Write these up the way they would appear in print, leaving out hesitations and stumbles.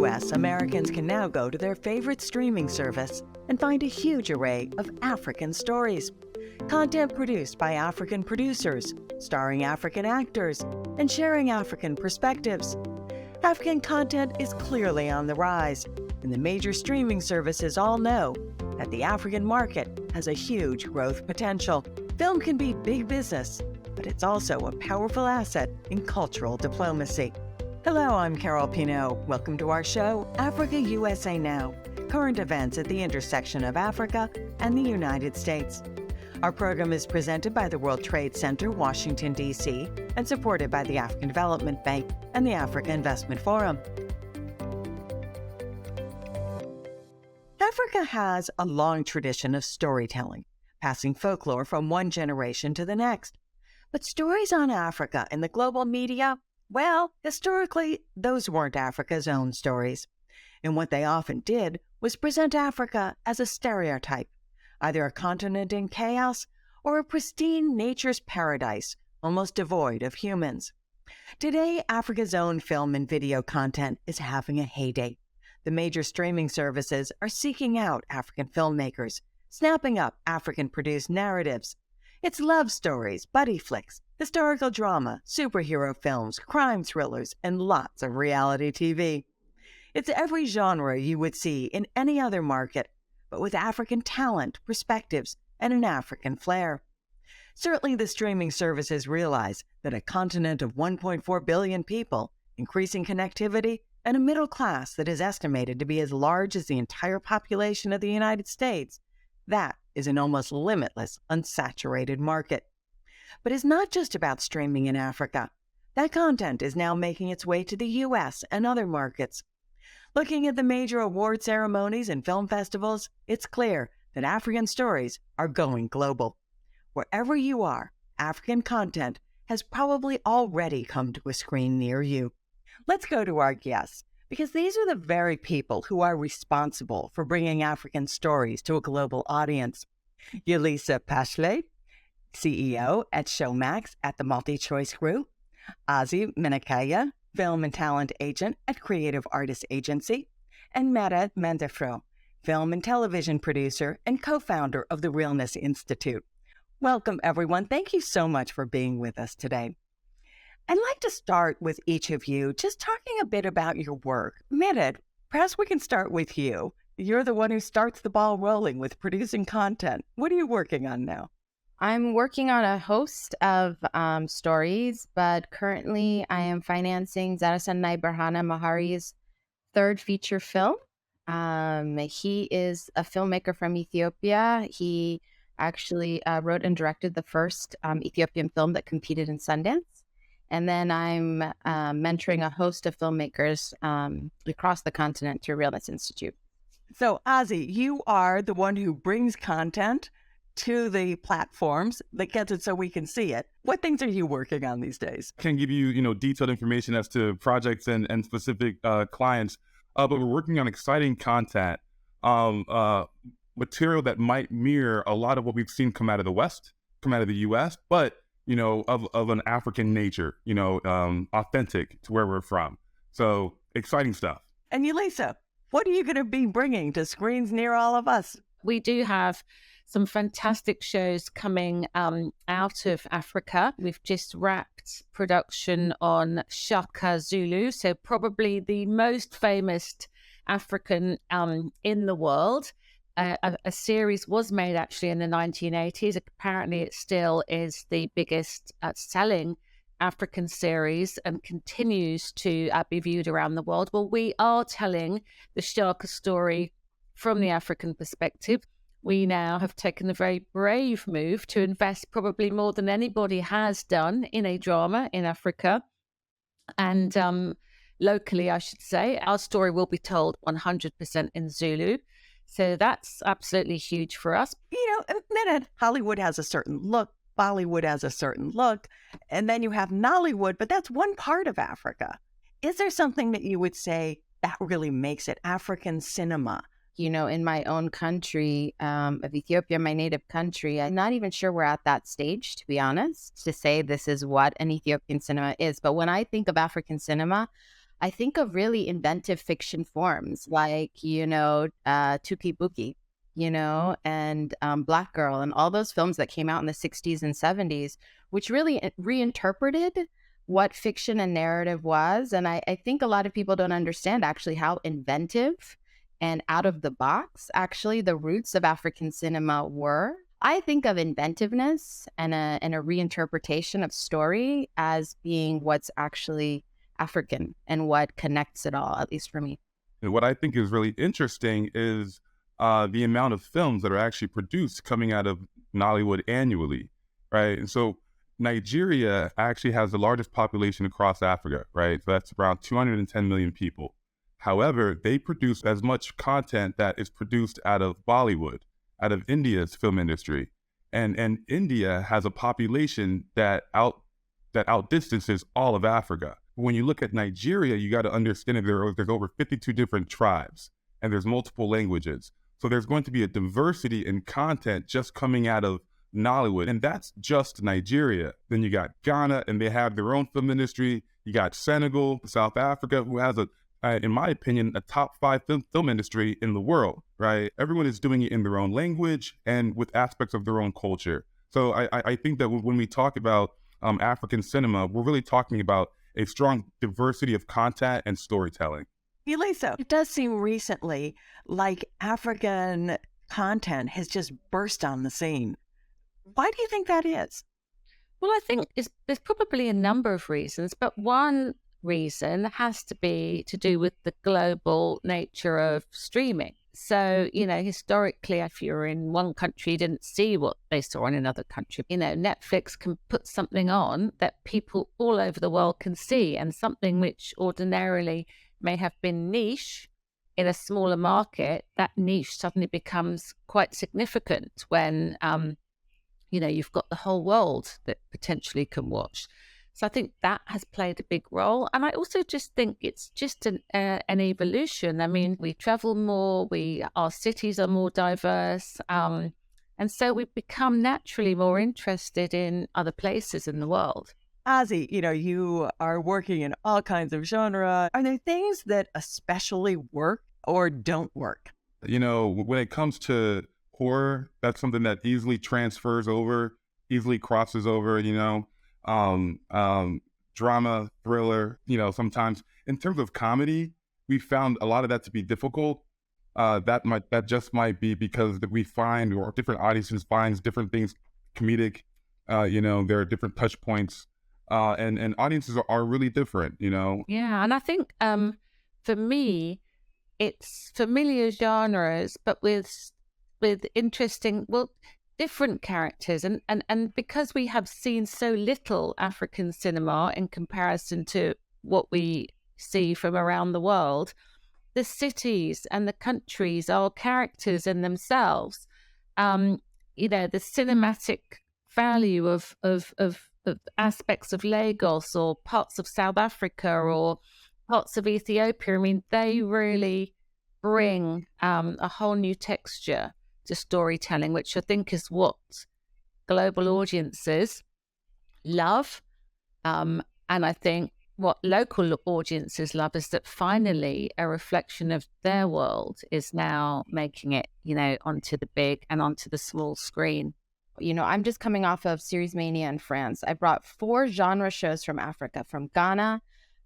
U.S., Americans can now go to their favorite streaming service and find a huge array of African stories. Content produced by African producers, starring African actors, and sharing African perspectives. African content is clearly on the rise, and the major streaming services all know that the African market has a huge growth potential. Film can be big business, but it's also a powerful asset in cultural diplomacy. Hello, I'm Carol Pinault. Welcome to our show, Africa USA Now, current events at the intersection of Africa and the United States. Our program is presented by the World Trade Center, Washington, D.C., and supported by the African Development Bank and the Africa Investment Forum. Africa has a long tradition of storytelling, passing folklore from one generation to the next. But stories on Africa in the global media, well, historically, those weren't Africa's own stories. And what they often did was present Africa as a stereotype, either a continent in chaos or a pristine nature's paradise, almost devoid of humans. Today, Africa's own film and video content is having a heyday. The major streaming services are seeking out African filmmakers, snapping up African-produced narratives. It's love stories, buddy flicks, historical drama, superhero films, crime thrillers, and lots of reality TV. It's every genre you would see in any other market, but with African talent, perspectives, and an African flair. Certainly the streaming services realize that a continent of 1.4 billion people, increasing connectivity, and a middle class that is estimated to be as large as the entire population of the United States, that is an almost limitless, unsaturated market. But it's not just about streaming in Africa. That content is now making its way to the U.S. and other markets. Looking at the major award ceremonies and film festivals, it's clear that African stories are going global. Wherever you are, African content has probably already come to a screen near you. Let's go to our guests, because these are the very people who are responsible for bringing African stories to a global audience. Yolisa Phahle, CEO at Showmax at the MultiChoice Group. Ozi Menakaya, film and talent agent at Creative Artists Agency. And Mehret Mandefro, film and television producer and co-founder of the Realness Institute. Welcome, everyone. Thank you so much for being with us today. I'd like to start with each of you, just talking a bit about your work. Mehret, perhaps we can start with you. You're the one who starts the ball rolling with producing content. What are you working on now? I'm working on a host of stories, but currently I am financing Zarasanay Berhana Mahari's third feature film. He is a filmmaker from Ethiopia. He actually wrote and directed the first Ethiopian film that competed in Sundance. And then I'm mentoring a host of filmmakers across the continent through Realness Institute. So, Ozi, you are the one who brings content to the platforms that gets it so we can see it. What things are you working on these days? I can give you, detailed information as to projects and specific clients, but we're working on exciting content, material that might mirror a lot of what we've seen come out of the West, come out of the U.S., but of an African nature, authentic to where we're from. So exciting stuff. And Yolisa, what are you going to be bringing to screens near all of us? We do have some fantastic shows coming out of Africa. We've just wrapped production on Shaka Zulu, so probably the most famous African in the world. A series was made actually in the 1980s. Apparently it still is the biggest selling African series and continues to be viewed around the world. Well, we are telling the Shaka story from the African perspective. We now have taken a very brave move to invest probably more than anybody has done in a drama in Africa. And locally, I should say, our story will be told 100% in Zulu. So that's absolutely huge for us. Hollywood has a certain look, Bollywood has a certain look, and then you have Nollywood, but that's one part of Africa. Is there something that you would say that really makes it African cinema? In my own country of Ethiopia, my native country, I'm not even sure we're at that stage, to be honest, to say this is what an Ethiopian cinema is. But when I think of African cinema, I think of really inventive fiction forms like, Tuki Buki, and Black Girl and all those films that came out in the 60s and 70s, which really reinterpreted what fiction and narrative was. And I think a lot of people don't understand actually how inventive and out of the box actually the roots of African cinema were. I think of inventiveness and a reinterpretation of story as being what's actually African and what connects it all, at least for me. And what I think is really interesting is the amount of films that are actually produced coming out of Nollywood annually, right? And so Nigeria actually has the largest population across Africa, right? So that's around 210 million people. However, they produce as much content that is produced out of Bollywood, out of India's film industry. And India has a population that outdistances all of Africa. When you look at Nigeria, you got to understand that there's over 52 different tribes and there's multiple languages. So there's going to be a diversity in content just coming out of Nollywood, and that's just Nigeria. Then you got Ghana, and they have their own film industry. You got Senegal, South Africa, who has in my opinion, a top 5 film industry in the world, right? Everyone is doing it in their own language and with aspects of their own culture. So I think that when we talk about African cinema, we're really talking about a strong diversity of content and storytelling. Yolisa, it does seem recently like African content has just burst on the scene. Why do you think that is? Well, I think there's probably a number of reasons, but one reason has to be to do with the global nature of streaming. So, historically, if you're in one country, you didn't see what they saw in another country. Netflix can put something on that people all over the world can see, and something which ordinarily may have been niche in a smaller market, that niche suddenly becomes quite significant when, you've got the whole world that potentially can watch. So I think that has played a big role. And I also just think it's just an evolution. I mean, we travel more, our cities are more diverse. And so we've become naturally more interested in other places in the world. Ozi, you are working in all kinds of genre. Are there things that especially work or don't work? When it comes to horror, that's something that easily transfers over, easily crosses over, drama, thriller, sometimes. In terms of comedy, we found a lot of that to be difficult. That just might be because we find, or different audiences finds different things comedic. There are different touch points, and audiences are really different. Yeah, and I think for me, it's familiar genres, but with interesting, different characters. And because we have seen so little African cinema in comparison to what we see from around the world, the cities and the countries are characters in themselves. The cinematic value of aspects of Lagos or parts of South Africa or parts of Ethiopia, I mean, they really bring a whole new texture to storytelling, which I think is what global audiences love. And I think what local audiences love is that finally a reflection of their world is now making it, onto the big and onto the small screen. I'm just coming off of Series Mania in France. I brought 4 genre shows from Africa, from Ghana,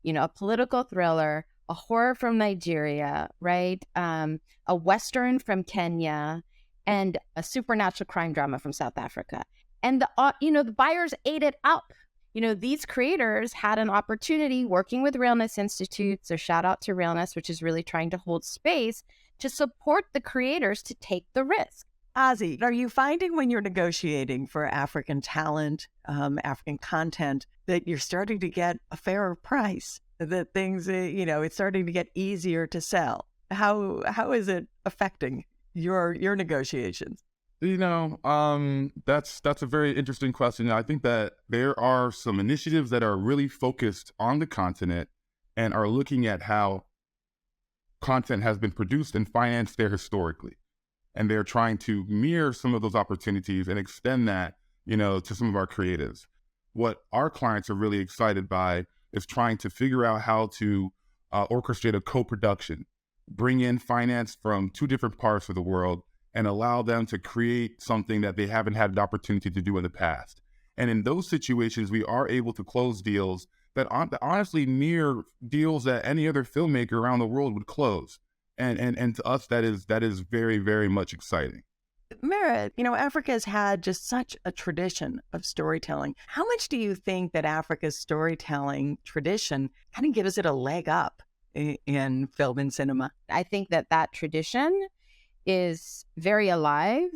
a political thriller, a horror from Nigeria, right? A Western from Kenya, and a supernatural crime drama from South Africa. And the buyers ate it up. These creators had an opportunity working with Realness Institute, so shout out to Realness, which is really trying to hold space to support the creators to take the risk. Ozi, are you finding when you're negotiating for African talent, African content, that you're starting to get a fairer price, that things, it's starting to get easier to sell? How is it affecting your negotiations? That's a very interesting question. I think that there are some initiatives that are really focused on the continent and are looking at how content has been produced and financed there historically. And they're trying to mirror some of those opportunities and extend that, to some of our creatives. What our clients are really excited by is trying to figure out how to orchestrate a co-production, bring in finance from two different parts of the world, and allow them to create something that they haven't had the opportunity to do in the past. And in those situations, we are able to close deals that honestly mirror deals that any other filmmaker around the world would close. And to us, that is very, very much exciting. Mehret, Africa has had just such a tradition of storytelling. How much do you think that Africa's storytelling tradition kind of gives it a leg up in film and cinema? I think that tradition is very alive,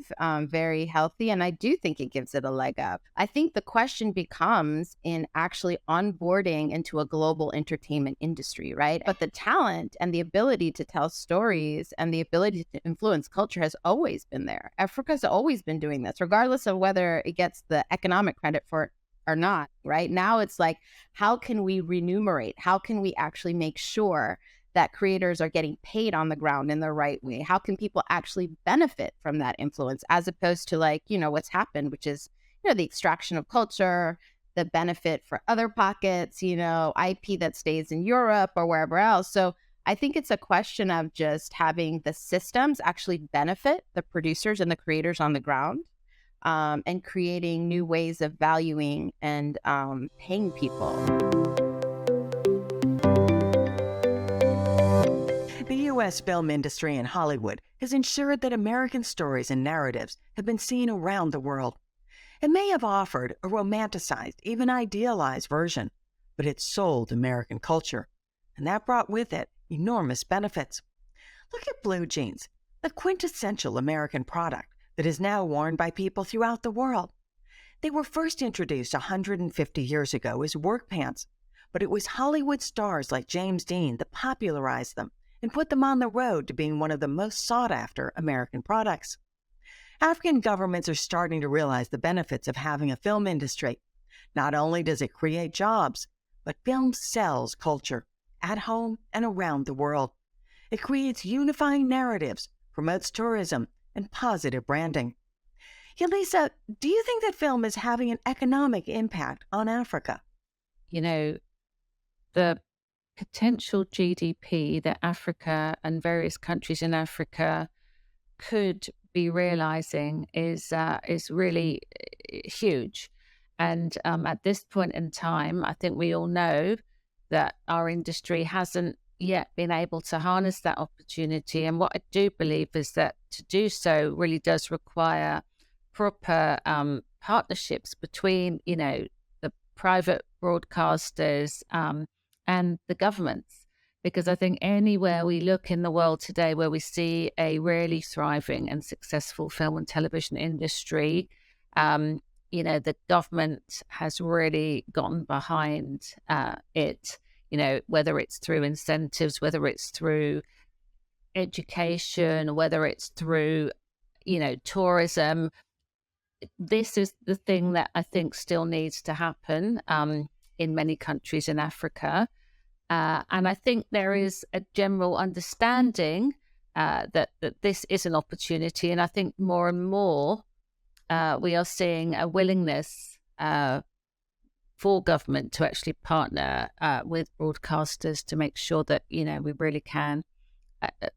very healthy, and I do think it gives it a leg up. I think the question becomes in actually onboarding into a global entertainment industry, right? But the talent and the ability to tell stories and the ability to influence culture has always been there. Africa's always been doing this, regardless of whether it gets the economic credit for it or not, right? Now it's like, how can we remunerate? How can we actually make sure that creators are getting paid on the ground in the right way? How can people actually benefit from that influence, as opposed to what's happened, which is, the extraction of culture, the benefit for other pockets, IP that stays in Europe or wherever else. So I think it's a question of just having the systems actually benefit the producers and the creators on the ground, and creating new ways of valuing and paying people. The U.S. film industry and Hollywood has ensured that American stories and narratives have been seen around the world. It may have offered a romanticized, even idealized version, but it sold American culture, and that brought with it enormous benefits. Look at blue jeans, the quintessential American product that is now worn by people throughout the world. They were first introduced 150 years ago as work pants, but it was Hollywood stars like James Dean that popularized them and put them on the road to being one of the most sought-after American products. African governments are starting to realize the benefits of having a film industry. Not only does it create jobs, but film sells culture, at home and around the world. It creates unifying narratives, promotes tourism, and positive branding. Yolisa, do you think that film is having an economic impact on Africa? The potential GDP that Africa and various countries in Africa could be realizing is really huge. And at this point in time, I think we all know that our industry hasn't yet been able to harness that opportunity. And what I do believe is that to do so really does require proper partnerships between, the private broadcasters and the governments. Because I think anywhere we look in the world today where we see a really thriving and successful film and television industry, the government has really gotten behind it, whether it's through incentives, whether it's through education, whether it's through, tourism. This is the thing that I think still needs to happen in many countries in Africa. And I think there is a general understanding that this is an opportunity. And I think more and more we are seeing a willingness for government to actually partner with broadcasters to make sure that, we really can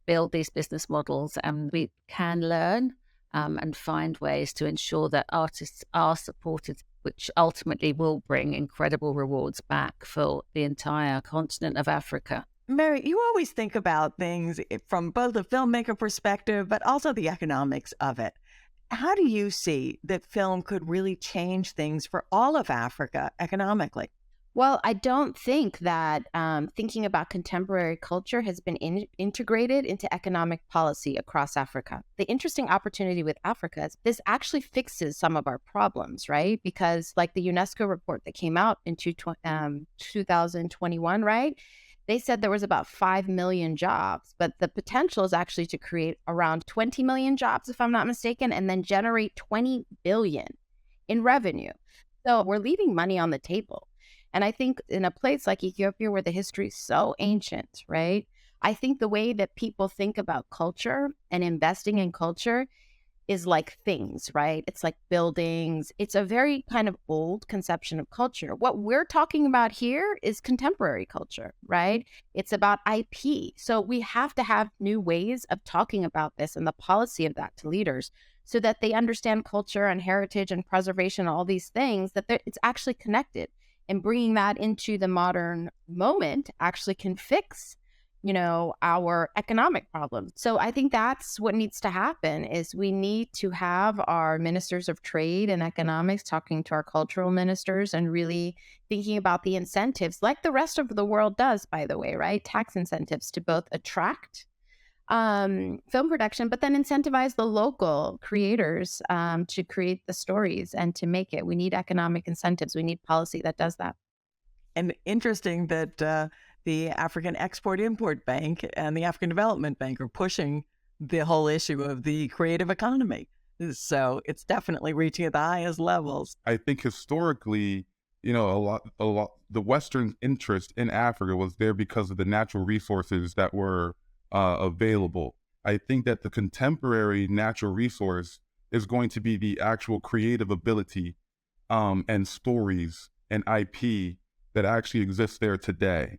build these business models, and we can learn and find ways to ensure that artists are supported, which ultimately will bring incredible rewards back for the entire continent of Africa. Mary, you always think about things from both the filmmaker perspective, but also the economics of it. How do you see that film could really change things for all of Africa economically? Well, I don't think that thinking about contemporary culture has been integrated into economic policy across Africa. The interesting opportunity with Africa is this actually fixes some of our problems, right? Because like the UNESCO report that came out in 2021, right? They said there was about 5 million jobs, but the potential is actually to create around 20 million jobs, if I'm not mistaken, and then generate 20 billion in revenue. So we're leaving money on the table. And I think in a place like Ethiopia, where the history is so ancient, right? I think the way that people think about culture and investing in culture is like things, right? It's like buildings. It's a very kind of old conception of culture. What we're talking about here is contemporary culture, right? It's about IP. So we have to have new ways of talking about this and the policy of that to leaders so that they understand culture and heritage and preservation, all these things, that it's actually connected. And bringing that into the modern moment actually can fix our economic problems. So I think that's what needs to happen is we need to have our ministers of trade and economics talking to our cultural ministers and really thinking about the incentives like the rest of the world does, by the way, right? Tax incentives to both attract film production, but then incentivize the local creators to create the stories and to make it. We need economic incentives. We need policy that does that. And interesting that the African Export-Import Bank and the African Development Bank are pushing the whole issue of the creative economy. So it's definitely reaching at the highest levels. I think historically, a lot, the Western interest in Africa was there because of the natural resources that were available. I think that the contemporary natural resource is going to be the actual creative ability and stories and IP that actually exists there today,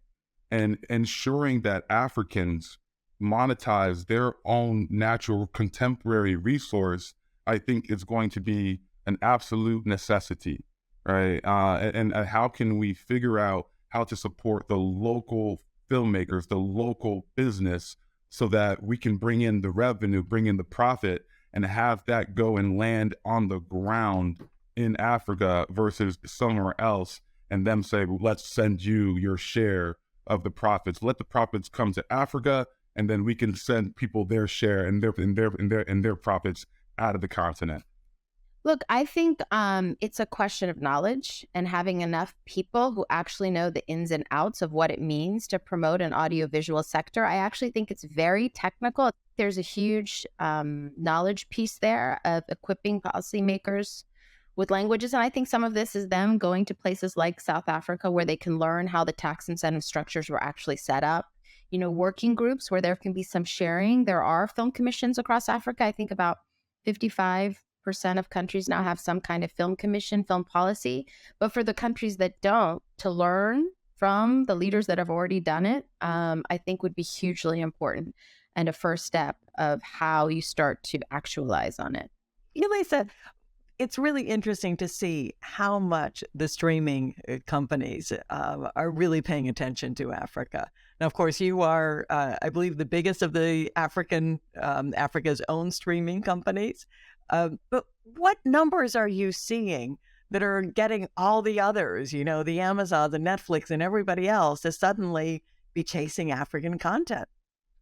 and ensuring that Africans monetize their own natural contemporary resource, I think is going to be an absolute necessity, right? And how can we figure out how to support the local filmmakers, the local business, so that we can bring in the revenue, bring in the profit, and have that go and land on the ground in Africa versus somewhere else, and them say, well, let's send you your share of the profits. Let the profits come to Africa, and then we can send people their share and their profits out of the continent. Look, I think it's a question of knowledge and having enough people who actually know the ins and outs of what it means to promote an audiovisual sector. I actually think it's very technical. There's a huge knowledge piece there of equipping policymakers with languages. And I think some of this is them going to places like South Africa where they can learn how the tax incentive structures were actually set up. Working groups where there can be some sharing. There are film commissions across Africa. I think about 55% of countries now have some kind of film commission, film policy. But for the countries that don't, to learn from the leaders that have already done it, I think would be hugely important and a first step of how you start to actualize on it. Yolisa, it's really interesting to see how much the streaming companies are really paying attention to Africa. Now, of course, you are, I believe, the biggest of the Africa's own streaming companies. But what numbers are you seeing that are getting all the others, the Amazon, the Netflix, and everybody else to suddenly be chasing African content?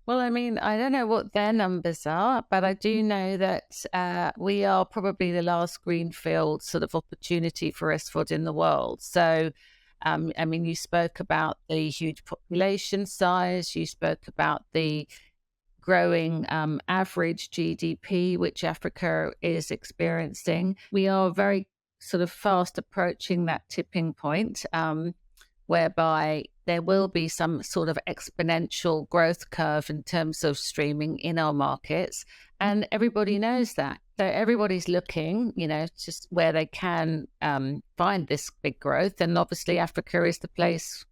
Well, I mean, I don't know what their numbers are, but I do know that we are probably the last greenfield sort of opportunity for SVOD in the world. So, I mean, you spoke about the huge population size, you spoke about the growing average GDP, which Africa is experiencing. We are very sort of fast approaching that tipping point, whereby there will be some sort of exponential growth curve in terms of streaming in our markets. And everybody knows that. So everybody's looking, just where they can find this big growth. And obviously Africa is the place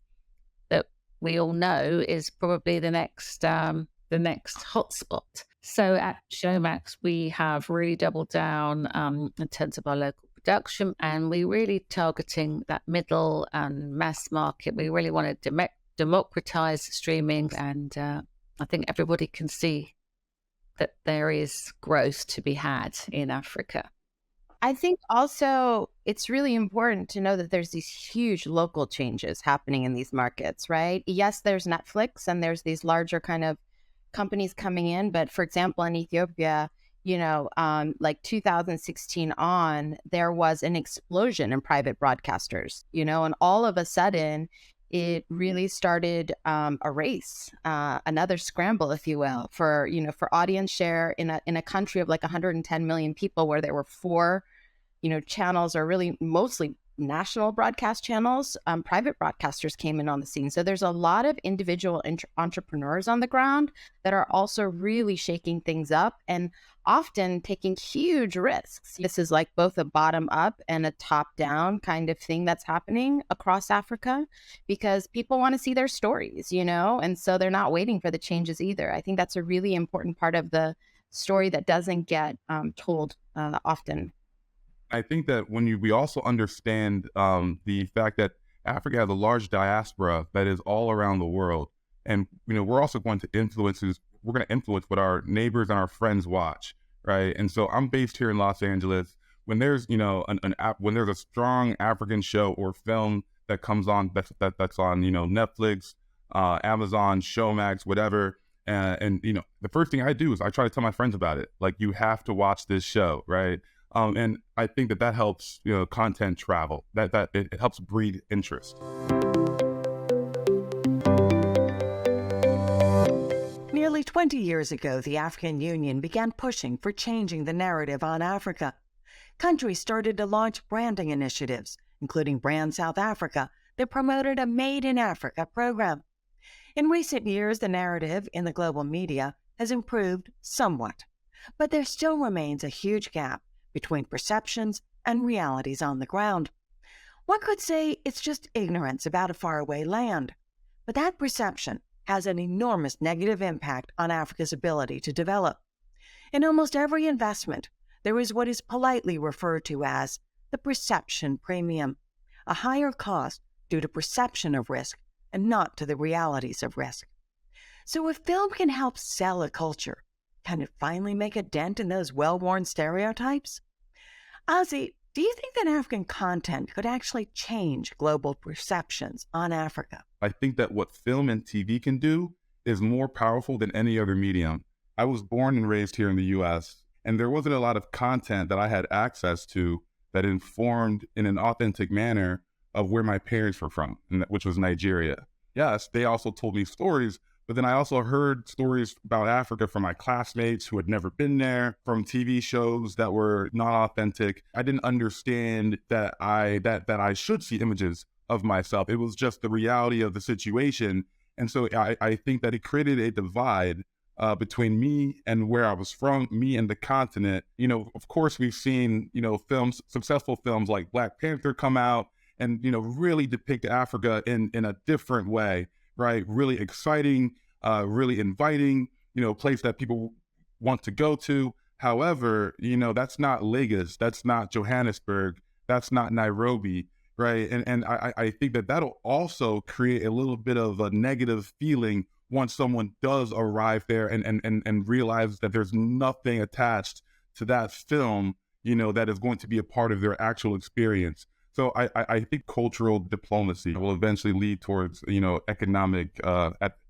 that we all know is probably the next hotspot. So at Showmax, we have really doubled down in terms of our local production, and we're really targeting that middle and mass market. We really want to democratize streaming, and I think everybody can see that there is growth to be had in Africa. I think also it's really important to know that there's these huge local changes happening in these markets, right? Yes, there's Netflix and there's these larger kind of companies coming in. But for example, in Ethiopia, like 2016 on, there was an explosion in private broadcasters, and all of a sudden it really started a race, another scramble, if you will, for audience share in a country of like 110 million people, where there were 4, channels, or really mostly national broadcast channels, private broadcasters came in on the scene. So there's a lot of individual entrepreneurs on the ground that are also really shaking things up and often taking huge risks. This is like both a bottom up and a top down kind of thing that's happening across Africa because people want to see their stories, and so they're not waiting for the changes either. I think that's a really important part of the story that doesn't get told often. I think that we also understand the fact that Africa has a large diaspora that is all around the world, and we're also going to influence what our neighbors and our friends watch, right? And so I'm based here in Los Angeles. When there's when there's a strong African show or film that comes on that's on Netflix, Amazon, Showmax, whatever. And the first thing I do is I try to tell my friends about it. Like, you have to watch this show, right? And I think that helps, content travel. That it helps breed interest. Nearly 20 years ago, the African Union began pushing for changing the narrative on Africa. Countries started to launch branding initiatives, including Brand South Africa, that promoted a Made in Africa program. In recent years, the narrative in the global media has improved somewhat, but there still remains a huge gap between perceptions and realities on the ground. One could say it's just ignorance about a faraway land, but that perception has an enormous negative impact on Africa's ability to develop. In almost every investment, there is what is politely referred to as the perception premium, a higher cost due to perception of risk and not to the realities of risk. So if film can help sell a culture, can it finally make a dent in those well-worn stereotypes? Ozi, do you think that African content could actually change global perceptions on Africa? I think that what film and TV can do is more powerful than any other medium. I was born and raised here in the U.S., and there wasn't a lot of content that I had access to that informed in an authentic manner of where my parents were from, which was Nigeria. Yes, they also told me stories, but then I also heard stories about Africa from my classmates who had never been there, from TV shows that were not authentic. I didn't understand that I should see images of myself. It was just the reality of the situation. And so I think that it created a divide between me and where I was from, me and the continent. Of course, we've seen, successful films like Black Panther come out and, really depict Africa in a different way, right? Really exciting, really inviting, place that people want to go to. However, that's not Lagos, that's not Johannesburg, that's not Nairobi, right? And I think that that'll also create a little bit of a negative feeling once someone does arrive there and realize that there's nothing attached to that film, that is going to be a part of their actual experience. So I think cultural diplomacy will eventually lead towards, economic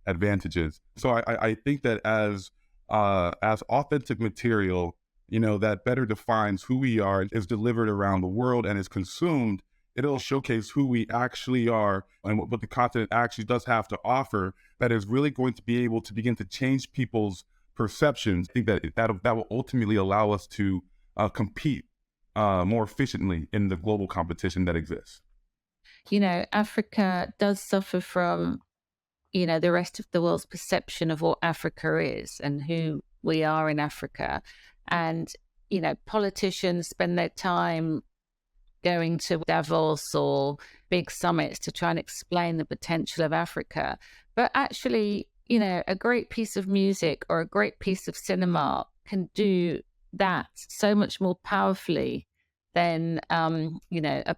advantages. So I think that as authentic material, that better defines who we are, is delivered around the world and is consumed, it'll showcase who we actually are and what the content actually does have to offer, that is really going to be able to begin to change people's perceptions. I think that will ultimately allow us to compete more efficiently in the global competition that exists. Africa does suffer from, the rest of the world's perception of what Africa is and who we are in Africa. And, politicians spend their time going to Davos or big summits to try and explain the potential of Africa. But actually, a great piece of music or a great piece of cinema can do that so much more powerfully than, a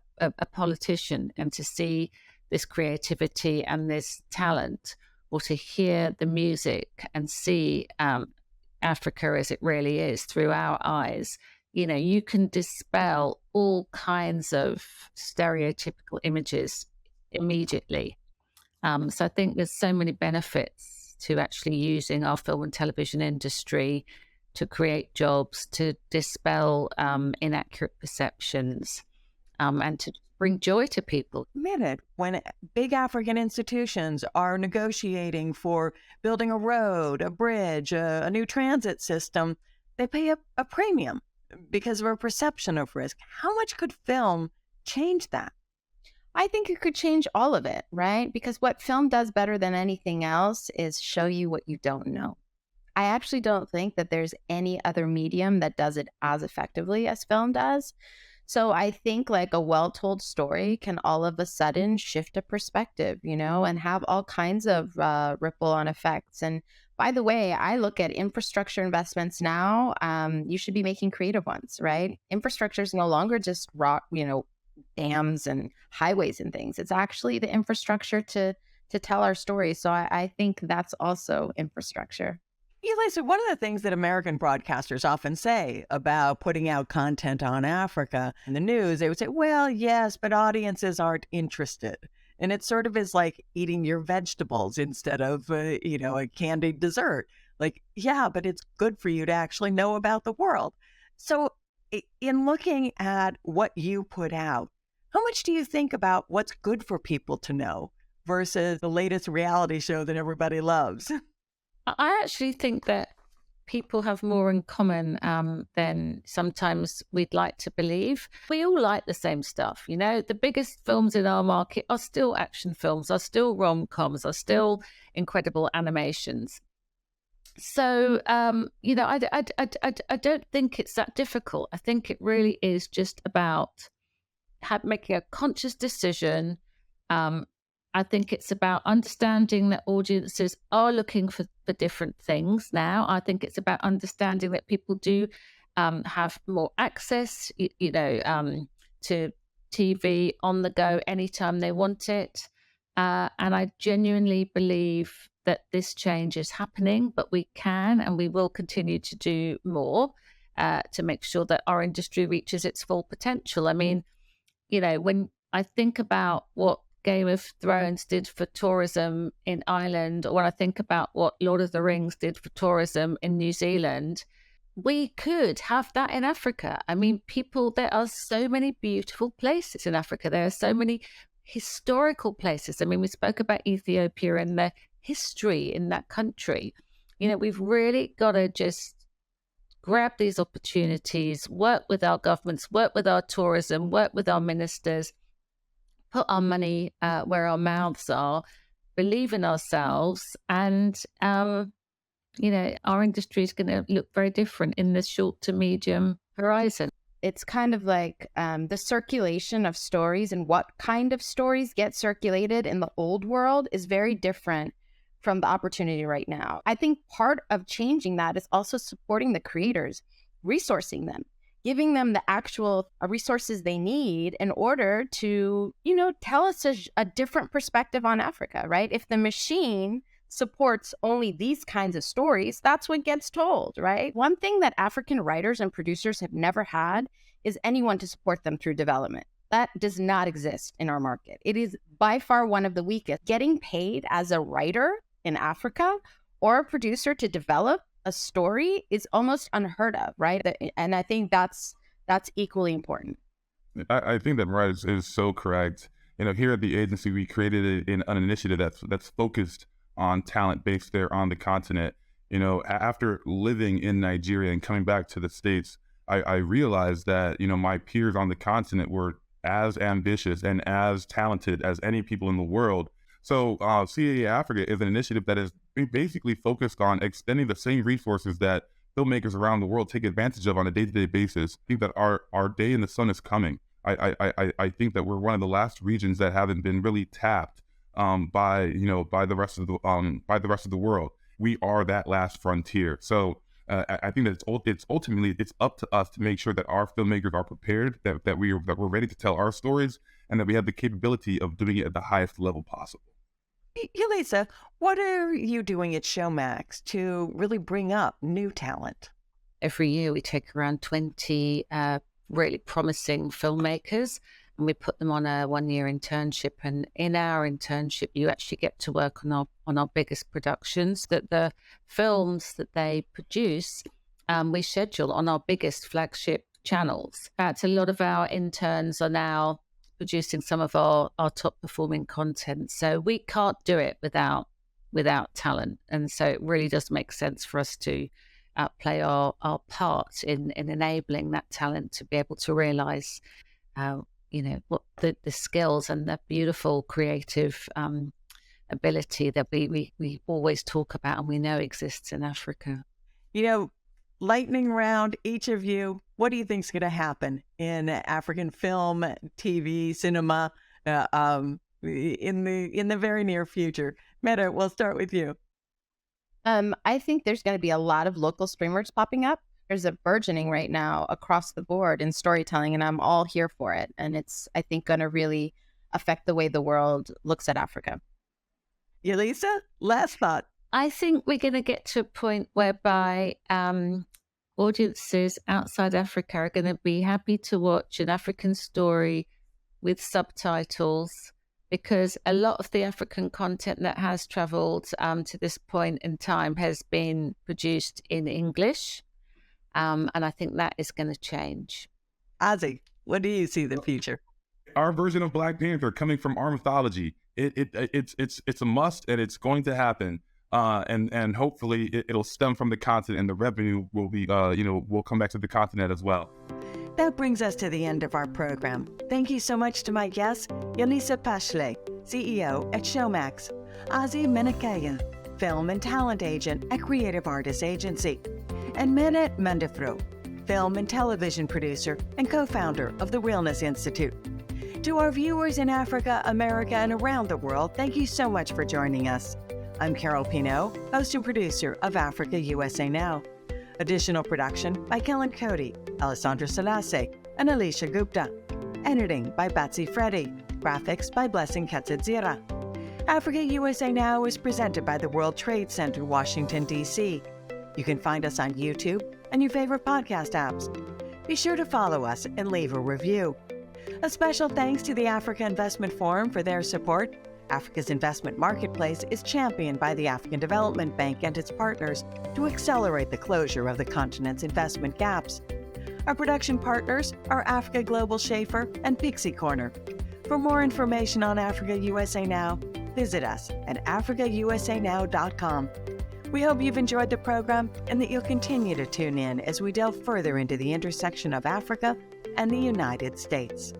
politician. And to see this creativity and this talent, or to hear the music and see Africa as it really is through our eyes, you can dispel all kinds of stereotypical images immediately. So I think there's so many benefits to actually using our film and television industry to create jobs, to dispel inaccurate perceptions, and to bring joy to people. Mehret, when big African institutions are negotiating for building a road, a bridge, a new transit system, they pay a premium because of a perception of risk. How much could film change that? I think it could change all of it, right? Because what film does better than anything else is show you what you don't know. I actually don't think that there's any other medium that does it as effectively as film does. So I think like a well-told story can all of a sudden shift a perspective, and have all kinds of ripple on effects. And by the way, I look at infrastructure investments now. You should be making creative ones, right? Infrastructure is no longer just rock, dams and highways and things. It's actually the infrastructure to tell our stories. So I think that's also infrastructure. Yolisa, one of the things that American broadcasters often say about putting out content on Africa in the news, they would say, well, yes, but audiences aren't interested. And it sort of is like eating your vegetables instead of, a candied dessert. Like, yeah, but it's good for you to actually know about the world. So in looking at what you put out, how much do you think about what's good for people to know versus the latest reality show that everybody loves? I actually think that people have more in common than sometimes we'd like to believe. We all like the same stuff. The biggest films in our market are still action films, are still rom-coms, are still incredible animations. So, I don't think it's that difficult. I think it really is just about making a conscious decision. I think it's about understanding that audiences are looking for different things now. I think it's about understanding that people do have more access, to TV on the go anytime they want it. And I genuinely believe that this change is happening, but we can and we will continue to do more to make sure that our industry reaches its full potential. I mean, when I think about what Game of Thrones did for tourism in Ireland, or when I think about what Lord of the Rings did for tourism in New Zealand, we could have that in Africa. I mean, there are so many beautiful places in Africa. There are so many historical places. I mean, we spoke about Ethiopia and the history in that country. We've really got to just grab these opportunities, work with our governments, work with our tourism, work with our ministers, put our money where our mouths are, believe in ourselves, and our industry is going to look very different in the short to medium horizon. It's kind of like the circulation of stories and what kind of stories get circulated in the old world is very different from the opportunity right now. I think part of changing that is also supporting the creators, resourcing them, giving them the actual resources they need in order to, tell us a different perspective on Africa, right? If the machine supports only these kinds of stories, that's what gets told, right? One thing that African writers and producers have never had is anyone to support them through development. That does not exist in our market. It is by far one of the weakest. Getting paid as a writer in Africa or a producer to develop a story is almost unheard of, right? And I think that's equally important. I think that Mehret is so correct. Here at the agency, we created an initiative that's focused on talent based there on the continent. After living in Nigeria and coming back to the States, I realized that, my peers on the continent were as ambitious and as talented as any people in the world. So CAA Africa is an initiative that is basically focused on extending the same resources that filmmakers around the world take advantage of on a day-to-day basis. I think that our day in the sun is coming. I think that we're one of the last regions that haven't been really tapped by the rest of the world. We are that last frontier. So I think that it's ultimately up to us to make sure that our filmmakers are prepared, that we're ready to tell our stories, and that we have the capability of doing it at the highest level possible. Yolisa, what are you doing at Showmax to really bring up new talent? Every year we take around 20 really promising filmmakers and we put them on a 1-year internship. And in our internship, you actually get to work on our biggest productions, that the films that they produce, we schedule on our biggest flagship channels. That's a lot of our interns are now producing some of our top performing content. So we can't do it without talent. And so it really does make sense for us to play our part in enabling that talent to be able to realize what the skills and the beautiful creative ability that we always talk about and we know exists in Africa. Lightning round, each of you, what do you think is going to happen in African film, TV, cinema, in the very near future? Mehret, we'll start with you. I think there's going to be a lot of local streamers popping up. There's a burgeoning right now across the board in storytelling, and I'm all here for it. And it's, I think, going to really affect the way the world looks at Africa. Yolisa, last thought. I think we're going to get to a point whereby audiences outside Africa are going to be happy to watch an African story with subtitles, because a lot of the African content that has traveled to this point in time has been produced in English. And I think that is going to change. Ozi, what do you see the future? Our version of Black Panther coming from our mythology, it's a must, and it's going to happen. And hopefully it'll stem from the continent, and the revenue will be, will come back to the continent as well. That brings us to the end of our program. Thank you so much to my guests, Yolisa Phahle, CEO at Showmax, Ozi Menakaya, film and talent agent at Creative Artists Agency, and Mehret Mandefro, film and television producer and co-founder of the Realness Institute. To our viewers in Africa, America, and around the world, thank you so much for joining us. I'm Carol Pinault, host and producer of Africa USA Now. Additional production by Kellen Cody, Alessandra Selassie, and Alicia Gupta. Editing by Batsy Freddy. Graphics by Blessing Katzadzira. Africa USA Now is presented by the World Trade Center, Washington, D.C. You can find us on YouTube and your favorite podcast apps. Be sure to follow us and leave a review. A special thanks to the Africa Investment Forum for their support. Africa's investment marketplace is championed by the African Development Bank and its partners to accelerate the closure of the continent's investment gaps. Our production partners are Africa Global Schaefer and Pixie Corner. For more information on Africa USA Now, visit us at africausanow.com. We hope you've enjoyed the program and that you'll continue to tune in as we delve further into the intersection of Africa and the United States.